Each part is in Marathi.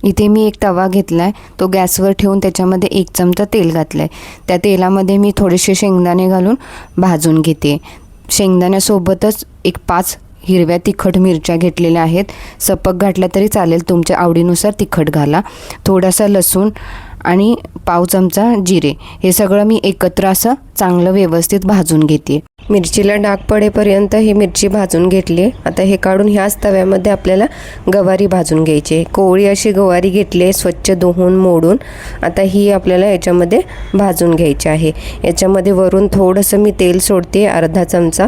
इथे मी एक तवा घेतला आहे, तो गॅसवर ठेवून त्याच्यामध्ये 1 चमचा तेल घातलं आहे. त्या तेलामध्ये मी थोडेसे शेंगदाणे घालून भाजून घेते. शेंगदाण्यासोबतच एक 5 हिरव्या तिखट मिरच्या घेतलेल्या आहेत. सपक घातल्या तरी चालेल, तुमच्या आवडीनुसार तिखट घाला. थोडासा लसूण आणि पाव चमचा जिरे, हे सगळं मी एकत्र असं चांगलं व्यवस्थित भाजून घेते. मिरचीला डाग पडेपर्यंत ही मिरची भाजून घेतली. आता हे काढून ह्याच तव्यामध्ये आपल्याला गवारी भाजून घ्यायची आहे. कोवळी अशी गवारी घेतली आहे, स्वच्छ धुवून मोडून. आता ही आपल्याला याच्यामध्ये भाजून घ्यायची आहे. याच्यामध्ये वरून थोडंसं मी तेल सोडते, अर्धा चमचा.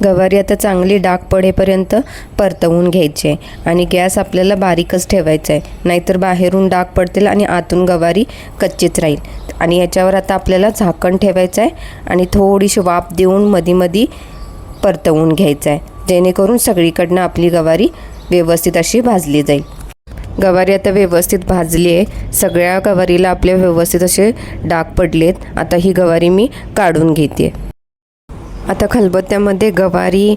गवारी आता चांगली डाग पडेपर्यंत परतवून घ्यायची आहे आणि गॅस आपल्याला बारीकच ठेवायचा आहे, नाहीतर बाहेरून डाग पडतील आणि आतून गवारी कच्चीच राहील. आणि याच्यावर आता आपल्याला झाकण ठेवायचं आहे आणि थोडीशी वाफ देऊन मधी परतवून घ्यायचं आहे, जेणेकरून सगळीकडनं आपली गवारी व्यवस्थित अशी भाजली जाईल. गवारी आता व्यवस्थित भाजली आहे. सगळ्या गवारीला आपल्या व्यवस्थित असे डाग पडलेत. आता ही गवारी मी काढून घेते. आता खलबत्त्यामध्ये गवारी,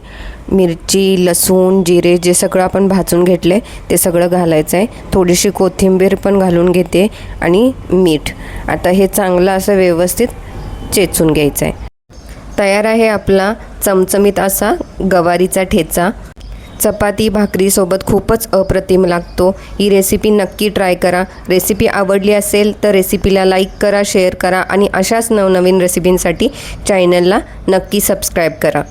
मिरची, लसूण, जिरे जे सगळं आपण भाजून घेतले ते सगळं घालायचं आहे. थोडीशी कोथिंबीर पण घालून घेते आणि मीठ. आता हे चांगलं असं व्यवस्थित चेचून घ्यायचं आहे. तयार आहे आपला चमचमीत असा गवारीचा ठेचा. चपाती भाकरीसोबत खूपच अप्रतिम लागतो. ही रेसिपी नक्की ट्राय करा. रेसिपी आवडली असेल तर रेसिपीला लाईक करा, शेअर करा आणि अशाच नवनवीन रेसिपींसाठी चॅनलला नक्की सबस्क्राईब करा.